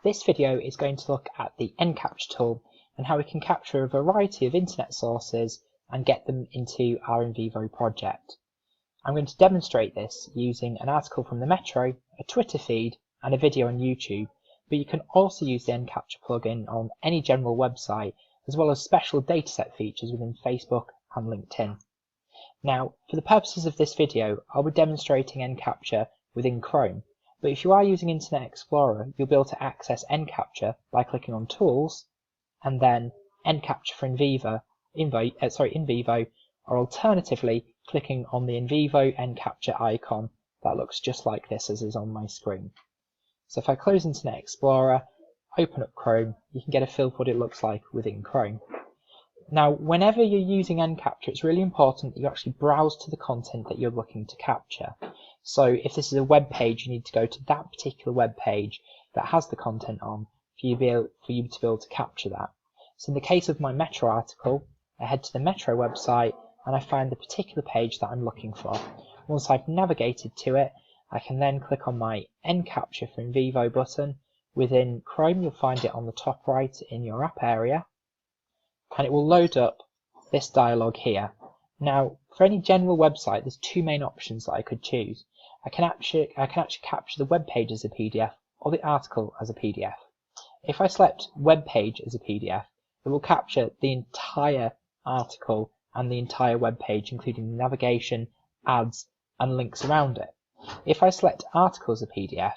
This video is going to look at the NCapture tool and how we can capture a variety of internet sources and get them into our NVivo project. I'm going to demonstrate this using an article from the Metro, a Twitter feed and a video on YouTube, but you can also use the NCapture plugin on any general website as well as special dataset features within Facebook and LinkedIn. Now, for the purposes of this video, I'll be demonstrating NCapture within Chrome, but if you are using Internet Explorer, you'll be able to access NCapture by clicking on Tools and then NCapture for NVivo, or alternatively clicking on the NVivo NCapture icon that looks just like this as is on my screen. So if I close Internet Explorer, open up Chrome, you can get a feel for what it looks like within Chrome. Now, whenever you're using NCapture, it's really important that you actually browse to the content that you're looking to capture. So if this is a web page, you need to go to that particular web page that has the content on for you to be able to capture that. So in the case of my Metro article, I head to the Metro website and I find the particular page that I'm looking for. Once I've navigated to it, I can then click on my NCapture for NVivo button. Within Chrome, you'll find it on the top right in your app area, and it will load up this dialog here. Now, for any general website, there's two main options that I could choose. I can actually capture the web page as a PDF or the article as a PDF. If I select web page as a PDF, it will capture the entire article and the entire web page, including navigation, ads, and links around it. If I select article as a PDF,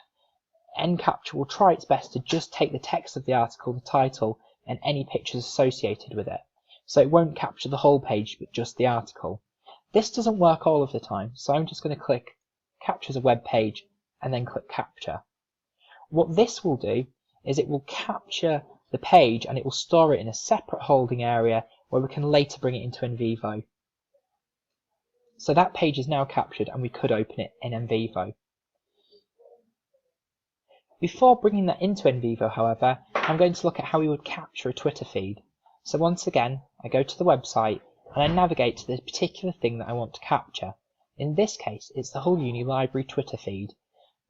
NCapture will try its best to just take the text of the article, the title, and any pictures associated with it. So it won't capture the whole page, but just the article. This doesn't work all of the time, so I'm just going to click Capture as a web page and then click Capture. What this will do is it will capture the page and it will store it in a separate holding area where we can later bring it into NVivo. So that page is now captured and we could open it in NVivo. Before bringing that into NVivo, however, I'm going to look at how we would capture a Twitter feed. So once again, I go to the website and I navigate to the particular thing that I want to capture. In this case, it's the whole Uni Library Twitter feed.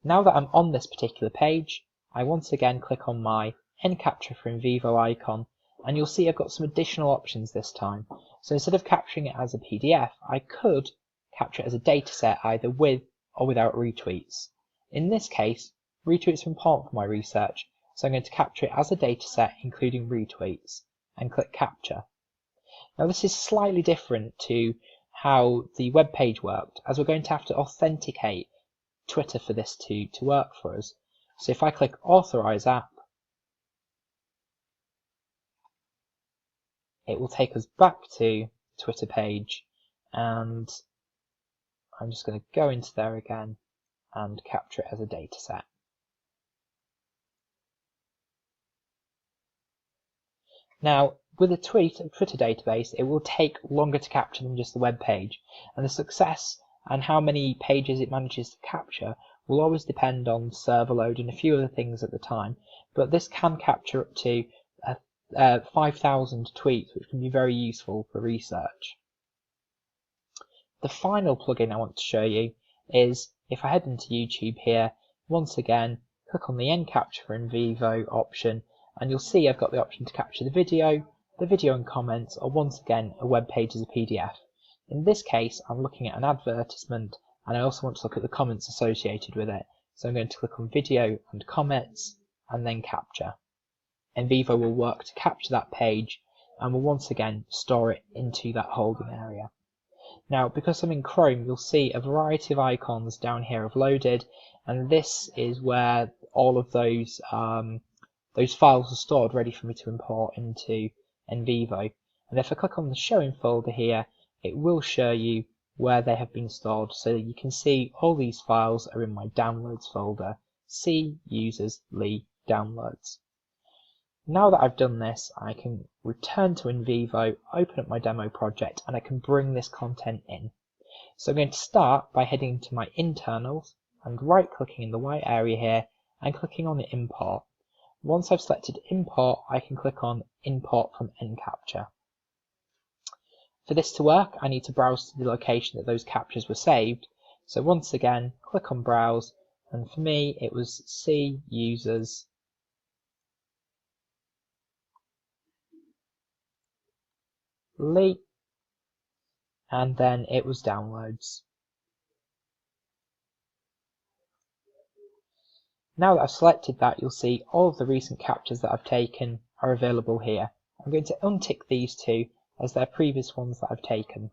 Now that I'm on this particular page, I once again click on my NCapture for NVivo icon, and you'll see I've got some additional options this time. So instead of capturing it as a PDF, I could capture it as a dataset either with or without retweets. In this case, retweets are important for my research, so I'm going to capture it as a dataset including retweets and click Capture. Now this is slightly different to how the web page worked, as we're going to have to authenticate Twitter for this to work for us. So if I click Authorize App, it will take us back to Twitter page, and I'm just going to go into there again and capture it as a dataset. Now, with a Twitter database, it will take longer to capture than just the web page, and the success and how many pages it manages to capture will always depend on server load and a few other things at the time, but this can capture up to 5,000 tweets, which can be very useful for research. The final plugin I want to show you is if I head into YouTube here, once again, click on the NCapture for NVivo option, and you'll see I've got the option to capture the video and comments, or once again a web page as a PDF. In this case, I'm looking at an advertisement and I also want to look at the comments associated with it. So I'm going to click on Video and Comments and then Capture. NVivo will work to capture that page and will once again store it into that holding area. Now, because I'm in Chrome, you'll see a variety of icons down here have loaded, and this is where all of those files are stored ready for me to import into NVivo. And if I click on the Show in folder here, it will show you where they have been stored, so that you can see all these files are in my Downloads folder, C Users Lee Downloads. Now that I've done this, I can return to NVivo, open up my demo project, and I can bring this content in. So I'm going to start by heading to my internals and right-clicking in the white area here and clicking on the Import. Once I've selected Import, I can click on Import from NCapture. For this to work, I need to browse to the location that those captures were saved. So once again, click on Browse, and for me it was C Users successfully, and then it was downloads. Now that I've selected that, you'll see all of the recent captures that I've taken are available here. I'm going to untick these two as they're previous ones that I've taken.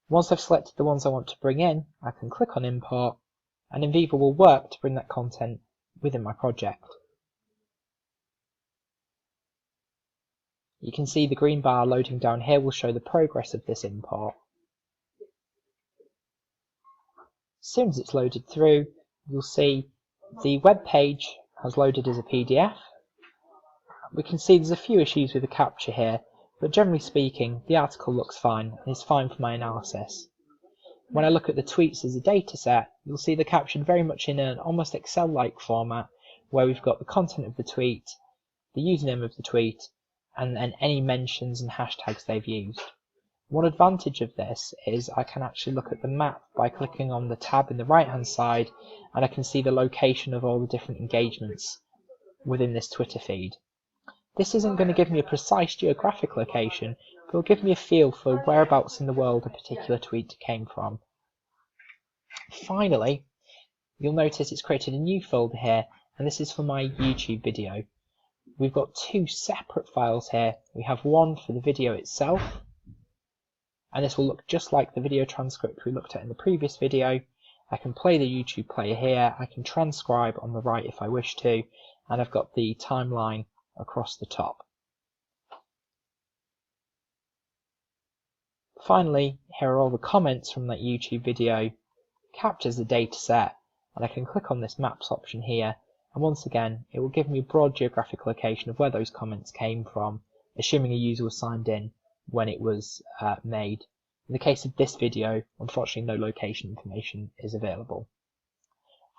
Once I've selected the ones I want to bring in, I can click on import, and NVivo will work to bring that content within my project. You can see the green bar loading down here will show the progress of this import. As soon as it's loaded through, you'll see the web page has loaded as a PDF. We can see there's a few issues with the capture here, but generally speaking, the article looks fine and is fine for my analysis. When I look at the tweets as a dataset, you'll see they're captured very much in an almost Excel-like format, where we've got the content of the tweet, the username of the tweet, and then any mentions and hashtags they've used. One advantage of this is I can actually look at the map by clicking on the tab in the right hand side, and I can see the location of all the different engagements within this Twitter feed. This isn't going to give me a precise geographic location, but will give me a feel for whereabouts in the world a particular tweet came from. Finally, you'll notice it's created a new folder here, and this is for my YouTube video. We've got two separate files here. We have one for the video itself, and this will look just like the video transcript we looked at in the previous video. I can play the YouTube player here, I can transcribe on the right if I wish to, and I've got the timeline across the top. Finally, here are all the comments from that YouTube video, captures the dataset, and I can click on this maps option here, and once again it will give me a broad geographic location of where those comments came from, assuming a user was signed in when it was made. In the case of this video, unfortunately no location information is available.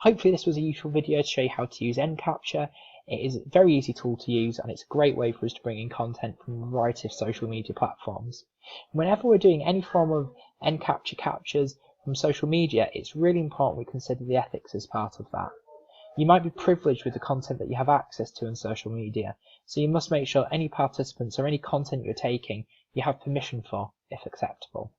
Hopefully this was a useful video to show you how to use NCapture. It is a very easy tool to use, and it's a great way for us to bring in content from a variety of social media platforms. Whenever we're doing any form of NCapture captures from social media, it's really important we consider the ethics as part of that. You might be privileged with the content that you have access to on social media, so you must make sure any participants or any content you're taking you have permission for, if acceptable.